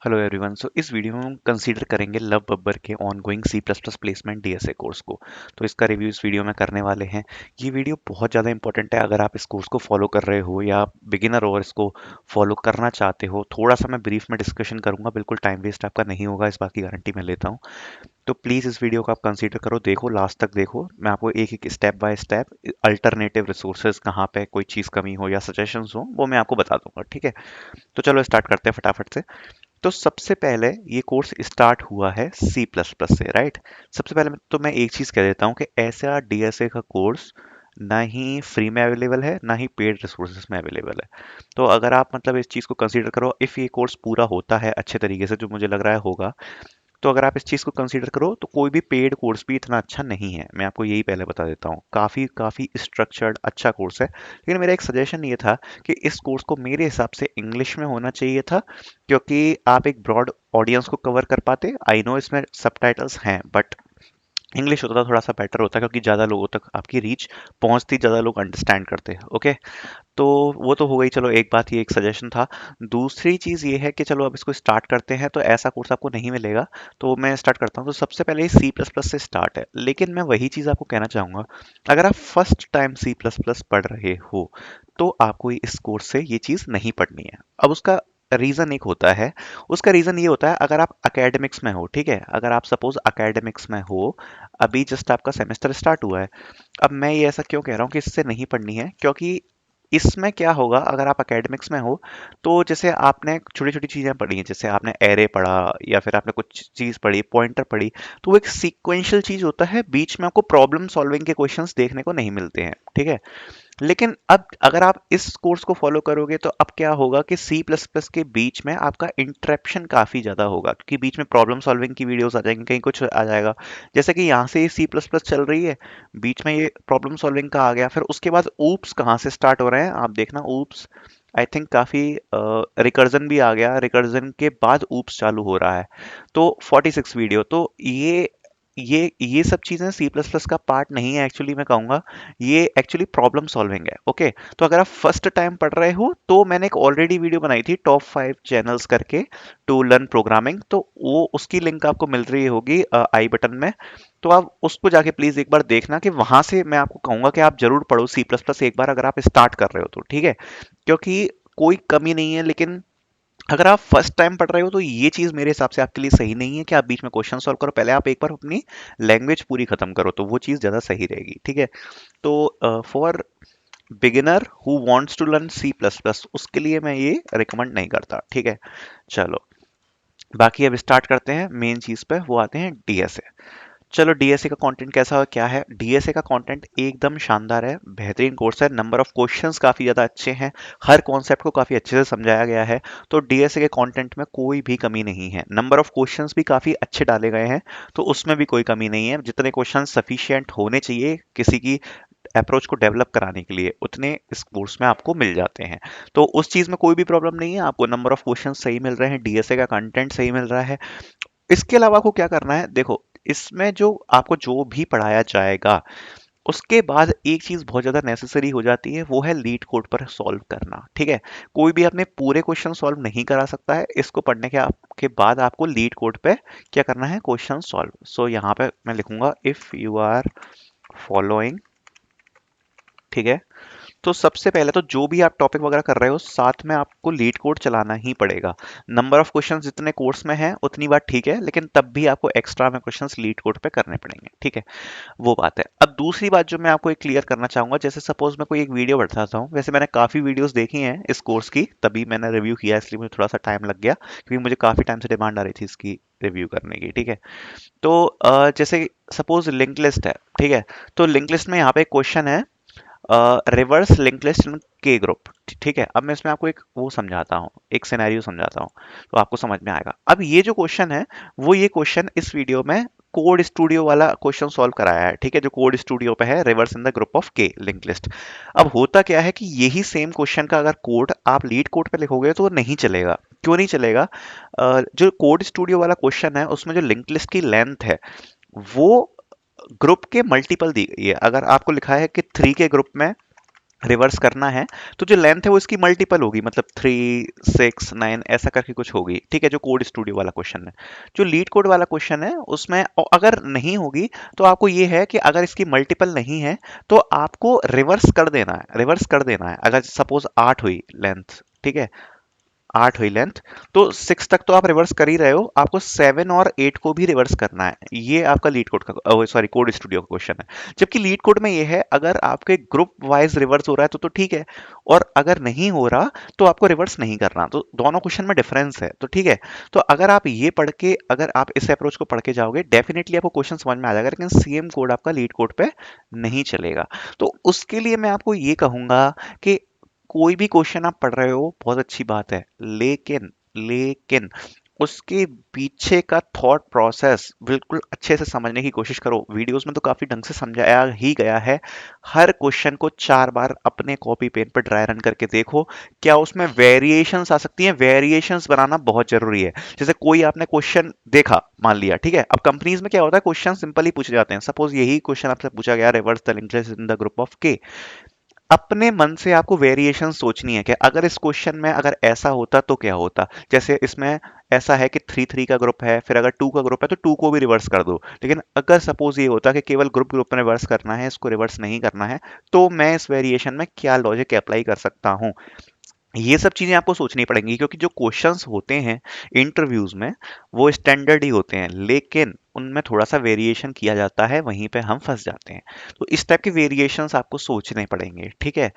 Hello everyone. सो इस video में हम कंसीडर करेंगे लव बब्बर के ongoing C plus plus placement DSA course को। तो इसका रिव्यू इस वीडियो में करने वाले हैं। ये वीडियो बहुत ज़्यादा इंपॉर्टेंट है अगर आप इस कोर्स को फॉलो कर रहे हो या बिगिनर हो और इसको फॉलो करना चाहते हो। थोड़ा सा मैं ब्रीफ में डिस्कशन करूंगा, बिल्कुल टाइम वेस्ट आपका नहीं होगा, इस बात की गारंटी मैं लेता हूँ। तो प्लीज़ इस वीडियो को आप कंसीडर करो, देखो, लास्ट तक देखो। मैं आपको एक एक step by step alternative resources कहाँ पे कोई चीज़ कमी हो या सजेशंस हो वो मैं आपको बता दूंगा, ठीक है। तो चलो स्टार्ट करते हैं फटाफट से। तो सबसे पहले ये कोर्स स्टार्ट हुआ है सी प्लस प्लस से, राइट। सबसे पहले तो मैं एक चीज कह देता हूँ कि ऐसा डीएसए का कोर्स ना ही फ्री में अवेलेबल है ना ही पेड रिसोर्सेज में अवेलेबल है। तो अगर आप मतलब इस चीज को कंसीडर करो, इफ ये कोर्स पूरा होता है अच्छे तरीके से, जो मुझे लग रहा है होगा, तो अगर आप इस चीज़ को कंसीडर करो तो कोई भी पेड कोर्स भी इतना अच्छा नहीं है। मैं आपको यही पहले बता देता हूँ, काफ़ी काफ़ी स्ट्रक्चर्ड अच्छा कोर्स है। लेकिन मेरा एक सजेशन ये था कि इस कोर्स को मेरे हिसाब से इंग्लिश में होना चाहिए था, क्योंकि आप एक ब्रॉड ऑडियंस को कवर कर पाते। आई नो इसमें सबटाइटल्स हैं, बट इंग्लिश होता तो थोड़ा सा बेटर होता, क्योंकि ज़्यादा लोगों तक आपकी रीच पहुंचती, ज़्यादा लोग अंडरस्टैंड करते। ओके। तो वो तो हो गई, चलो एक बात, ये एक सजेशन था। दूसरी चीज़ ये है कि चलो अब इसको स्टार्ट करते हैं। तो ऐसा कोर्स आपको नहीं मिलेगा, तो मैं स्टार्ट करता हूँ। तो सबसे पहले ये सी प्लस प्लस से स्टार्ट है, लेकिन मैं वही चीज़ आपको कहना चाहूँगा, अगर आप first time C plus plus पढ़ रहे हो तो आपको इस कोर्स से ये चीज़ नहीं पढ़नी है। अब उसका रीज़न एक होता है। उसका रीज़न ये होता है, अगर आप अकेडमिक्स में हो, ठीक है, अगर आप सपोज अकेडमिक्स में हो, अभी जस्ट आपका सेमेस्टर स्टार्ट हुआ है। अब मैं ये ऐसा क्यों कह रहा हूँ कि इससे नहीं पढ़नी है, क्योंकि इसमें क्या होगा, अगर आप एकेडमिक्स में हो तो जैसे आपने छोटी छोटी चीज़ें पढ़ी हैं, जैसे आपने एरे पढ़ा या फिर आपने कुछ चीज़ पढ़ी, पॉइंटर पढ़ी, तो वो एक सीक्वेंशियल चीज़ होता है। बीच में आपको प्रॉब्लम सॉल्विंग के क्वेश्चंस देखने को नहीं मिलते हैं, ठीक है। लेकिन अब अगर आप इस कोर्स को फॉलो करोगे तो अब क्या होगा कि सी प्लस प्लस के बीच में आपका इंटरेप्शन काफ़ी ज़्यादा होगा, क्योंकि बीच में प्रॉब्लम सॉल्विंग की वीडियोस आ जाएंगी, कहीं कुछ आ जाएगा। जैसे कि यहाँ से ये सी प्लस प्लस चल रही है, बीच में ये प्रॉब्लम सॉल्विंग का आ गया, फिर उसके बाद ऊप्स कहाँ से स्टार्ट हो रहे हैं आप देखना। ऊप्स आई थिंक काफ़ी रिकर्जन भी आ गया, रिकर्जन के बाद ऊप्स चालू हो रहा है। तो 46 वीडियो, तो ये सब चीज़ें सी प्लस प्लस का पार्ट नहीं है एक्चुअली, मैं कहूँगा ये एक्चुअली प्रॉब्लम सॉल्विंग है। ओके। तो अगर आप फर्स्ट टाइम पढ़ रहे हो तो मैंने एक ऑलरेडी वीडियो बनाई थी टॉप 5 चैनल्स करके, टू लर्न प्रोग्रामिंग, तो वो उसकी लिंक आपको मिल रही होगी आई बटन में। तो आप उसको जाके प्लीज एक बार देखना, कि वहां से मैं आपको कहूंगा कि आप जरूर पढ़ो सी प्लस प्लस एक बार, अगर आप स्टार्ट कर रहे हो तो, ठीक है। क्योंकि कोई कमी नहीं है, लेकिन अगर आप फर्स्ट टाइम पढ़ रहे हो तो ये चीज़ मेरे हिसाब से आपके लिए सही नहीं है कि आप बीच में क्वेश्चन सॉल्व करो। पहले आप एक बार अपनी लैंग्वेज पूरी खत्म करो, तो वो चीज़ ज़्यादा सही रहेगी, ठीक है। तो for beginner who wants to learn C plus plus, उसके लिए मैं ये रिकमेंड नहीं करता, ठीक है। चलो, बाकी अब स्टार्ट करते हैं मेन चीज़ पे, वो आते हैं डीएसए। चलो, डीएसए का कंटेंट कैसा क्या है। डीएसए का कंटेंट एकदम शानदार है, बेहतरीन कोर्स है। नंबर ऑफ क्वेश्चंस काफ़ी ज़्यादा अच्छे हैं, हर कॉन्सेप्ट को काफ़ी अच्छे से समझाया गया है। तो डीएसए के कंटेंट में कोई भी कमी नहीं है। नंबर ऑफ क्वेश्चंस भी काफ़ी अच्छे डाले गए हैं, तो उसमें भी कोई कमी नहीं है। जितने क्वेश्चन सफिशिएंट होने चाहिए किसी की अप्रोच को डेवलप कराने के लिए, उतने इस कोर्स में आपको मिल जाते हैं। तो उस चीज़ में कोई भी प्रॉब्लम नहीं है, आपको नंबर ऑफ क्वेश्चन सही मिल रहे हैं, डीएसए का कंटेंट सही मिल रहा है। इसके अलावा आपको क्या करना है, देखो, इसमें जो आपको जो भी पढ़ाया जाएगा, उसके बाद एक चीज बहुत ज्यादा नेसेसरी हो जाती है, वो है लीड कोड पर सॉल्व करना, ठीक है। कोई भी अपने पूरे क्वेश्चन सॉल्व नहीं करा सकता है। इसको पढ़ने के बाद आपको लीड कोड पे क्या करना है, क्वेश्चन सॉल्व। सो यहाँ पे मैं लिखूंगा इफ यू आर फॉलोइंग, ठीक है। तो सबसे पहले तो जो भी आप टॉपिक वगैरह कर रहे हो, साथ में आपको लीड कोड चलाना ही पड़ेगा। नंबर ऑफ क्वेश्चंस जितने कोर्स में है उतनी बात ठीक है, लेकिन तब भी आपको एक्स्ट्रा में क्वेश्चंस लीड कोड पे करने पड़ेंगे, ठीक है। वो बात है। अब दूसरी बात जो मैं आपको एक क्लियर करना चाहूंगा, जैसे सपोज मैं कोई एक वीडियो बताता हूँ, वैसे मैंने काफी वीडियोस देखी हैं इस कोर्स की, तभी मैंने रिव्यू किया, इसलिए मुझे थोड़ा सा टाइम लग गया, क्योंकि मुझे काफी टाइम से डिमांड आ रही थी इसकी रिव्यू करने की, ठीक है। तो जैसे सपोज लिंक लिस्ट है, ठीक है। तो लिंक लिस्ट में यहाँ पे एक क्वेश्चन है, रिवर्स लिंक लिस्ट इन के ग्रुप, ठीक है। अब मैं इसमें आपको एक वो समझाता हूँ, एक सिनेरियो समझाता हूँ, तो आपको समझ में आएगा। अब ये जो क्वेश्चन है, वो ये क्वेश्चन इस वीडियो में कोड स्टूडियो वाला क्वेश्चन सॉल्व कराया है, ठीक है, जो कोड स्टूडियो पे है, reverse in the group of के लिंक लिस्ट। अब होता क्या है कि यही सेम क्वेश्चन का अगर कोड आप लीड कोड पे लिखोगे तो वो नहीं चलेगा। क्यों नहीं चलेगा? जो कोड स्टूडियो वाला क्वेश्चन है उसमें जो लिंक लिस्ट की लेंथ है, वो ग्रुप के मल्टीपल दी गई है। अगर आपको लिखा है कि 3 के ग्रुप में रिवर्स करना है तो जो लेंथ है वो इसकी मल्टीपल होगी, मतलब 3, 6, 9 ऐसा करके कुछ होगी, ठीक है, जो कोड स्टूडियो वाला क्वेश्चन है। जो लीड कोड वाला क्वेश्चन है उसमें अगर नहीं होगी तो आपको ये है कि अगर इसकी मल्टीपल नहीं है तो आपको रिवर्स कर देना है, रिवर्स कर देना है। अगर सपोज 8 हुई लेंथ, ठीक है, 8 हुई लेंथ, तो 6 तक तो आप रिवर्स कर ही रहे हो, आपको 7 और 8 को भी रिवर्स करना है। ये आपका लीड कोड का, सॉरी, कोड स्टूडियो का क्वेश्चन है। जबकि लीड कोड में ये है अगर आपके ग्रुप वाइज रिवर्स हो रहा है तो ठीक है, और अगर नहीं हो रहा तो आपको रिवर्स नहीं करना। तो दोनों क्वेश्चन में डिफरेंस है, तो ठीक है। तो अगर आप ये पढ़ के, अगर आप इस अप्रोच को पढ़ के जाओगे, डेफिनेटली आपको क्वेश्चन समझ में आ जाएगा, लेकिन सेम कोड आपका लीड कोड पे नहीं चलेगा। तो उसके लिए मैं आपको ये कहूंगा कि कोई भी क्वेश्चन आप पढ़ रहे हो बहुत अच्छी बात है, लेकिन लेकिन उसके पीछे का थॉट प्रोसेस बिल्कुल अच्छे से समझने की कोशिश करो। वीडियोस में तो काफी ढंग से समझाया ही गया है। हर क्वेश्चन को 4 बार अपने कॉपी पेन पर ड्राई रन करके देखो, क्या उसमें वेरिएशंस आ सकती हैं। वेरिएशंस बनाना बहुत जरूरी है। जैसे कोई आपने क्वेश्चन देखा, मान लिया, ठीक है, अब कंपनीज में क्या होता है, क्वेश्चन सिंपली पूछे जाते हैं। सपोज यही क्वेश्चन आपसे पूछा गया, reverse the linked in the group of के। अपने मन से आपको वेरिएशन सोचनी है कि अगर इस क्वेश्चन में अगर ऐसा होता तो क्या होता। जैसे इसमें ऐसा है कि 3 3 का ग्रुप है, फिर अगर 2 का ग्रुप है तो 2 को भी रिवर्स कर दो। लेकिन अगर सपोज ये होता कि केवल ग्रुप ग्रुप में रिवर्स करना है, इसको रिवर्स नहीं करना है, तो मैं इस वेरिएशन में क्या लॉजिक अप्लाई कर सकता हूँ। ये सब चीजें आपको सोचनी पड़ेंगी, क्योंकि जो क्वेश्चंस होते हैं इंटरव्यूज में वो स्टैंडर्ड ही होते हैं, लेकिन उनमें थोड़ा सा वेरिएशन किया जाता है, वहीं पे हम फंस जाते हैं। तो इस टाइप के वेरिएशंस आपको सोचने पड़ेंगे, ठीक है।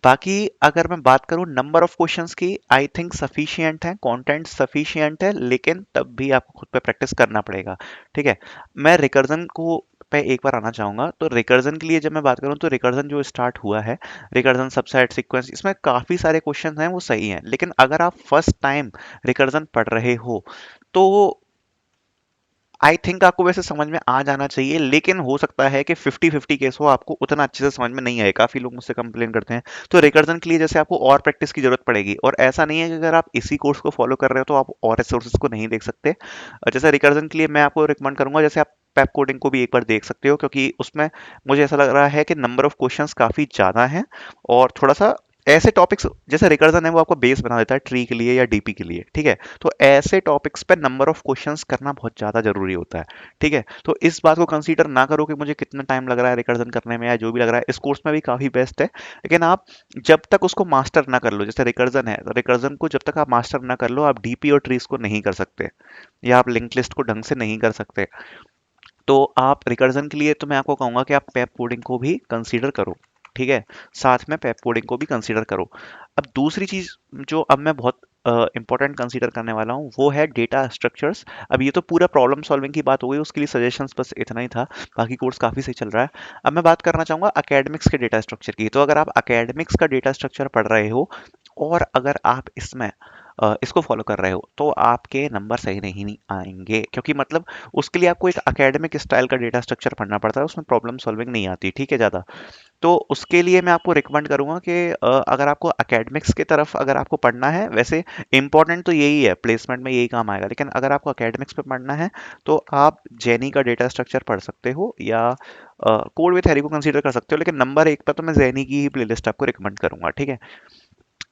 बाकी अगर मैं बात करूं नंबर ऑफ क्वेश्चंस की, आई थिंक सफिशिएंट है, कंटेंट सफिशिएंट है, लेकिन तब भी आपको खुद पे प्रैक्टिस करना पड़ेगा, ठीक है। मैं रिकर्जन को पे एक बार आना चाहूंगा। तो रिकर्जन के लिए जब मैं बात करूं तो रिकर्जन जो स्टार्ट हुआ है, रिकर्जन सबसेट सीक्वेंस, इसमें काफी सारे क्वेश्चन हैं वो सही हैं, लेकिन अगर आप फर्स्ट टाइम रिकर्जन पढ़ रहे हो तो आई थिंक आपको वैसे समझ में आ जाना चाहिए, लेकिन हो सकता है कि 50-50 केस हो, आपको उतना अच्छे से समझ में नहीं आए। काफी लोग मुझसे कंप्लेन करते हैं। तो रिकर्जन के लिए जैसे आपको और प्रैक्टिस की जरूरत पड़ेगी, और ऐसा नहीं है कि अगर आप इसी कोर्स को फॉलो कर रहे हो तो आप और रिसोर्सेज को नहीं देख सकते। जैसे रिकर्जन के लिए मैं आपको रिकमेंड करूंगा, जैसे आप पेप कोडिंग को भी एक बार देख सकते हो, क्योंकि उसमें मुझे ऐसा लग रहा है कि नंबर ऑफ क्वेश्चंस काफी ज्यादा हैं, और थोड़ा सा ऐसे टॉपिक्स, जैसे रिकर्जन है वो आपको बेस बना देता है ट्री के लिए या डीपी के लिए, ठीक है। तो ऐसे टॉपिक्स पे नंबर ऑफ क्वेश्चंस करना बहुत ज्यादा जरूरी होता है, ठीक है। तो इस बात को कंसीडर ना करो कि मुझे कितना टाइम लग रहा है रिकर्जन करने में, या जो भी लग रहा है, इस कोर्स में भी काफी बेस्ट है, लेकिन आप जब तक उसको मास्टर ना कर लो, जैसे रिकर्जन है, तो रिकर्जन को जब तक आप मास्टर ना कर लो, आप डीपी और ट्रीज को नहीं कर सकते, या आप लिंक लिस्ट को ढंग से नहीं कर सकते। तो आप रिकर्जन के लिए तो मैं आपको कहूंगा कि आप पेप कोडिंग को भी कंसीडर करो, ठीक है, साथ में पेप कोडिंग को भी कंसीडर करो। अब दूसरी चीज जो अब मैं बहुत इंपॉर्टेंट कंसीडर करने वाला हूँ वो है डेटा स्ट्रक्चर्स। अब ये तो पूरा प्रॉब्लम सॉल्विंग की बात हो गई, उसके लिए सजेशंस बस इतना ही था, बाकी कोर्स काफी सही चल रहा है। अब मैं बात करना चाहूंगा एकेडमिक्स के डेटा स्ट्रक्चर की। तो अगर आप एकेडमिक्स का डेटा स्ट्रक्चर पढ़ रहे हो और अगर आप इसमें इसको फॉलो कर रहे हो तो आपके नंबर सही नहीं आएंगे, क्योंकि मतलब उसके लिए आपको एक एकेडमिक स्टाइल का डेटा स्ट्रक्चर पढ़ना पड़ता है, उसमें प्रॉब्लम सॉल्विंग नहीं आती, ठीक है, ज़्यादा। तो उसके लिए मैं आपको रिकमेंड करूंगा कि अगर आपको एकेडमिक्स की तरफ अगर आपको पढ़ना है, वैसे इंपॉर्टेंट तो यही है, प्लेसमेंट में यही काम आएगा, लेकिन अगर आपको एकेडमिक्स पे पढ़ना है तो आप जेनी का डेटा स्ट्रक्चर पढ़ सकते हो, या कोड विथ हैरी को कंसीडर कर सकते हो, लेकिन नंबर 1 पे तो मैं जेनी की ही प्लेलिस्ट आपको रिकमेंड करूंगा, ठीक है।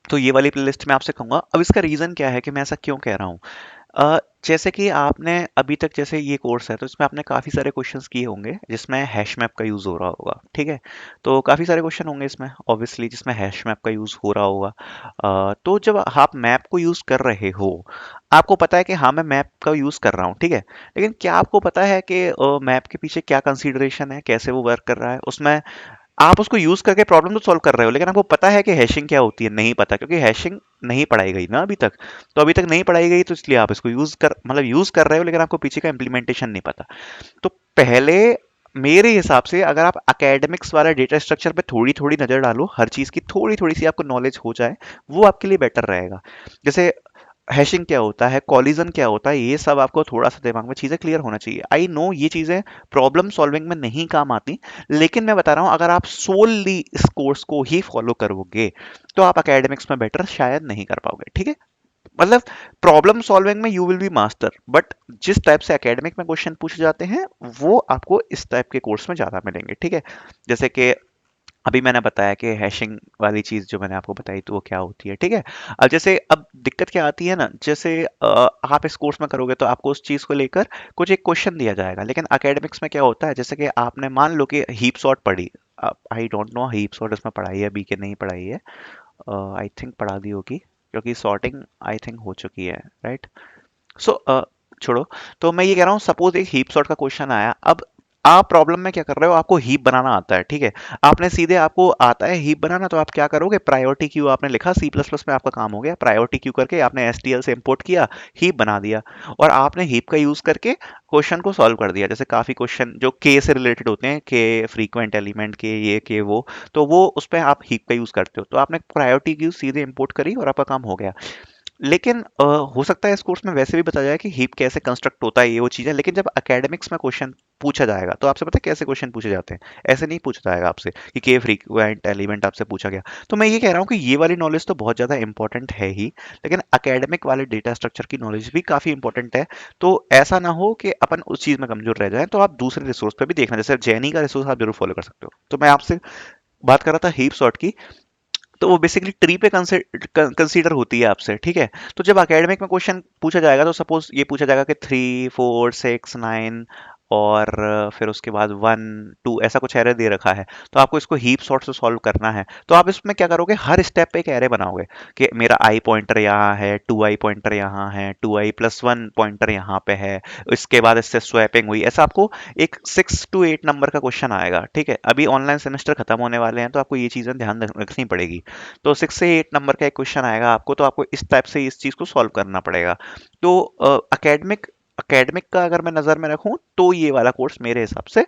तो ये वाली प्लेलिस्ट मैं आपसे कहूंगा। अब इसका रीजन क्या है कि मैं ऐसा क्यों कह रहा हूँ। जैसे कि आपने अभी तक, जैसे ये कोर्स है तो इसमें आपने काफ़ी सारे क्वेश्चंस किए होंगे जिसमें हैश मैप का यूज़ हो रहा होगा, ठीक है। तो काफ़ी सारे क्वेश्चन होंगे इसमें ऑब्वियसली जिसमें हैश मैप का यूज़ हो रहा होगा। तो जब आप मैप को यूज़ कर रहे हो, आपको पता है कि हाँ मैं मैप का यूज़ कर रहा हूँ, ठीक है, लेकिन क्या आपको पता है कि मैप के पीछे क्या कंसीडरेशन है, कैसे वो वर्क कर रहा है। उसमें आप उसको यूज करके प्रॉब्लम तो सॉल्व कर रहे हो, लेकिन आपको पता है कि हैशिंग क्या होती है, नहीं पता, क्योंकि हैशिंग नहीं पढ़ाई गई ना अभी तक। तो अभी तक नहीं पढ़ाई गई तो इसलिए आप इसको यूज कर रहे हो, लेकिन आपको पीछे का इंप्लीमेंटेशन नहीं पता। तो पहले मेरे हिसाब से अगर आप एकेडमिक्स वाला डेटा स्ट्रक्चर पे थोड़ी थोड़ी नजर डालो, हर चीज की थोड़ी थोड़ी सी आपको नॉलेज हो जाए, वो आपके लिए बेटर रहेगा। जैसे हैशिंग क्या होता है, कॉलिजन क्या होता है, ये सब आपको थोड़ा सा दिमाग में चीजें क्लियर होना चाहिए। आई नो ये चीजें प्रॉब्लम सॉल्विंग में नहीं काम आती, लेकिन मैं बता रहा हूं अगर आप सोलली इस कोर्स को ही फॉलो करोगे तो आप एकेडमिक्स में बेटर शायद नहीं कर पाओगे, ठीक है। मतलब प्रॉब्लम सॉल्विंग में you will be master, but जिस टाइप से एकेडमिक में क्वेश्चन पूछे जाते हैं वो आपको इस टाइप के कोर्स में ज्यादा मिलेंगे, ठीक है। जैसे कि अभी मैंने बताया कि हैशिंग वाली चीज़ जो मैंने आपको बताई तो वो क्या होती है, ठीक है। अब जैसे अब दिक्कत क्या आती है ना, जैसे आप इस कोर्स में करोगे तो आपको उस चीज़ को लेकर कुछ एक क्वेश्चन दिया जाएगा, लेकिन एकेडमिक्स में क्या होता है, जैसे कि आपने मान लो कि हीप सॉर्ट पढ़ी। I don't know heap sort इसमें पढ़ाई है बी के नहीं पढ़ाई है, आई थिंक पढ़ा दी होगी क्योंकि सॉर्टिंग आई थिंक हो चुकी है, राइट। सो छोड़ो। तो मैं ये कह रहा हूँ, सपोज एक हीप सॉर्ट का क्वेश्चन आया। अब आप प्रॉब्लम में क्या कर रहे हो, आपको हीप बनाना आता है, ठीक है। आपने सीधे आपको आता है हीप बनाना, तो आप क्या करोगे, प्रायोरिटी क्यू आपने लिखा, सी प्लस प्लस में आपका काम हो गया, प्रायोरिटी क्यू करके आपने एसटीएल से इंपोर्ट किया, हीप बना दिया। और आपने हीप का यूज करके क्वेश्चन को सॉल्व कर दिया। जैसे काफी क्वेश्चन जो के से रिलेटेड होते हैं, के फ्रीक्वेंट एलिमेंट के, ये के वो, तो वो उस पर आप हीप का यूज करते हो, तो आपने प्रायोरिटी क्यू सीधे इंपोर्ट करी और आपका काम हो गया। लेकिन हो सकता है इस कोर्स में वैसे भी बताया जाए कि हीप कैसे कंस्ट्रक्ट होता है, ये वो चीजें, लेकिन जब एकेडमिक्स में क्वेश्चन पूछा जाएगा तो आपसे पता है कैसे क्वेश्चन पूछे जाते हैं। ऐसे नहीं पूछा जाएगा आपसे कि के फ्रीक्वेंट एलिमेंट आपसे पूछा गया। तो मैं ये कह रहा हूँ कि ये वाली नॉलेज तो बहुत ज्यादा इंपॉर्टेंट है ही, लेकिन एकेडमिक वाले डेटा स्ट्रक्चर की नॉलेज भी काफी इंपॉर्टेंट है। तो ऐसा ना हो कि अपन उस चीज में कमजोर रह जाए, तो आप दूसरे रिसोर्स पे भी देखना, जैसे जैनी का रिसोर्स आप जरूर फॉलो कर सकते हो। तो मैं आपसे बात कर रहा था हीप सॉर्ट की, तो वो बेसिकली ट्री पे कंसीडर होती है आपसे, ठीक है। तो जब एकेडमिक में क्वेश्चन पूछा जाएगा तो सपोज ये पूछा जाएगा कि 3 4 6 9, और फिर उसके बाद 1 2 ऐसा कुछ एरे दे रखा है, तो आपको इसको हीप सॉर्ट से सॉल्व करना है। तो आप इसमें क्या करोगे, हर स्टेप पे एक एरे बनाओगे कि मेरा आई पॉइंटर यहाँ है, 2 आई पॉइंटर यहाँ है, 2 i+1 पॉइंटर यहाँ पे है, इसके बाद इससे स्वैपिंग हुई, ऐसा आपको एक 6 to 8 नंबर का क्वेश्चन आएगा, ठीक है। अभी ऑनलाइन सेमेस्टर खत्म होने वाले हैं तो आपको ये चीजें ध्यान रखनी पड़ेगी। तो 6 से 8 नंबर का एक क्वेश्चन आएगा आपको, तो आपको इस टाइप से इस चीज को सॉल्व करना पड़ेगा। तो अकेडमिक अकेडमिक का अगर मैं नजर में रखूं तो ये वाला कोर्स मेरे हिसाब से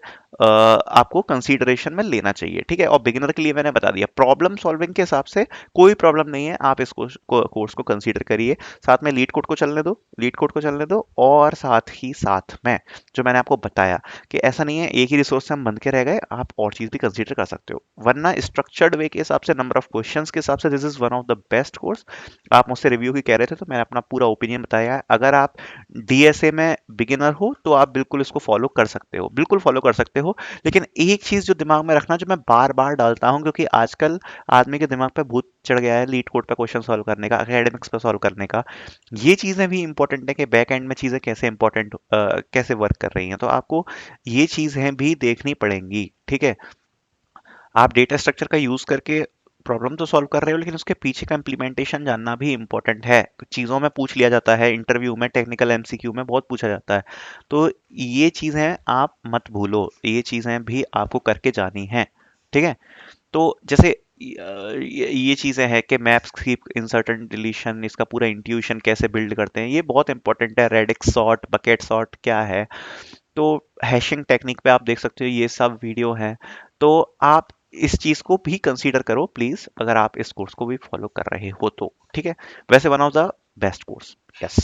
आपको कंसीडरेशन में लेना चाहिए, ठीक है। और बिगिनर के लिए मैंने बता दिया, प्रॉब्लम सॉल्विंग के हिसाब से कोई प्रॉब्लम नहीं है, आप इस कोर्स को कंसीडर करिए। साथ में लीड कोड को चलने दो, लीड कोड को चलने दो, और साथ ही साथ में जो मैंने आपको बताया कि ऐसा नहीं है एक ही रिसोर्स से हम बंद के रह गए, आप और चीज भी कंसीडर कर सकते हो। वरना स्ट्रक्चर्ड वे के हिसाब से, नंबर ऑफ क्वेश्चंस के हिसाब से, this is one of the best course. आप मुझसे रिव्यू की कह रहे थे तो मैंने अपना पूरा ओपिनियन बताया है। अगर आप डीएसए में बिगिनर हो तो आप बिल्कुल इसको फॉलो कर सकते हो, बिल्कुल फॉलो कर सकते हो। लेकिन एक चीज जो दिमाग में रखना, जो मैं बार बार डालता हूँ, क्योंकि आजकल आदमी के दिमाग पे भूत चढ़ गया है लीड कोड पे क्वेश्चन सॉल्व करने का, एकेडमिक्स पे सॉल्व करने का। ये चीजें भी इंपॉर्टेंट है कि बैक एंड में चीजें कैसे इंपॉर्टेंट कैसे वर्क कर रही हैं, तो आपको ये चीजें भी देखनी पड़ेंगी, ठीक है। आप डेटा स्ट्रक्चर का यूज करके प्रॉब्लम तो सॉल्व कर रहे हो, लेकिन उसके पीछे का इम्प्लीमेंटेशन जानना भी इंपॉर्टेंट है। चीज़ों में पूछ लिया जाता है, इंटरव्यू में, टेक्निकल एमसीक्यू में बहुत पूछा जाता है। तो ये चीज़ें आप मत भूलो, ये चीज़ें भी आपको करके जानी है, ठीक है। तो जैसे ये चीज़ें हैं कि मैप्स की इंसर्ट एंड डिलीशन, इसका पूरा इंट्यूशन कैसे बिल्ड करते हैं, ये बहुत इंपॉर्टेंट है। रेडिक्स सॉर्ट, बकेट सॉर्ट क्या है, तो हैशिंग टेक्निक पे आप देख सकते हो, ये सब वीडियो है। तो आप इस चीज को भी कंसीडर करो प्लीज, अगर आप इस कोर्स को भी फॉलो कर रहे हो तो, ठीक है। वैसे one of the best course, yes.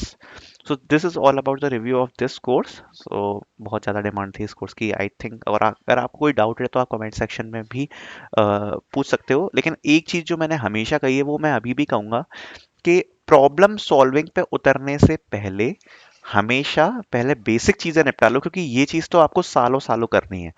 So this is all about the review of this course. सो बहुत ज़्यादा डिमांड थी इस कोर्स की, आई थिंक। और अगर आपको कोई डाउट है तो आप कमेंट सेक्शन में भी पूछ सकते हो। लेकिन एक चीज़ जो मैंने हमेशा कही है वो मैं अभी भी कहूँगा कि प्रॉब्लम सॉल्विंग पे उतरने से पहले हमेशा पहले बेसिक चीजें निपटा लो, क्योंकि ये चीज तो आपको सालों सालों करनी है,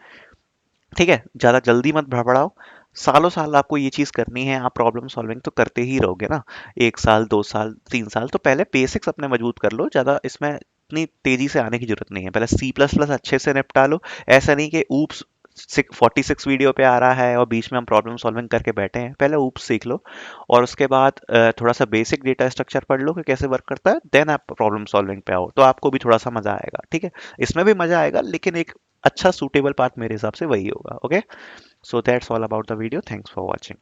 ठीक है। ज्यादा जल्दी मत भड़बड़ाओ, सालों साल आपको ये चीज करनी है, आप प्रॉब्लम सॉल्विंग तो करते ही रहोगे ना, 1 साल 2 साल 3 साल। तो पहले बेसिक्स अपने मजबूत कर लो, ज्यादा इसमें इतनी तेजी से आने की जरूरत नहीं है। पहले सी प्लस प्लस अच्छे से निपटा लो। ऐसा नहीं कि ऊप्स 46 वीडियो पे आ रहा है और बीच में हम प्रॉब्लम सॉल्विंग करके बैठे हैं, पहले ऊप्स सीख लो। और उसके बाद थोड़ा सा बेसिक डेटा स्ट्रक्चर पढ़ लो कि कैसे वर्क करता है, देन आप प्रॉब्लम सॉल्विंग पे आओ, तो आपको भी थोड़ा सा मजा आएगा, ठीक है। इसमें भी मजा आएगा, लेकिन एक अच्छा सूटेबल पार्ट मेरे हिसाब से वही होगा, okay. So that's all about the video, thanks for watching.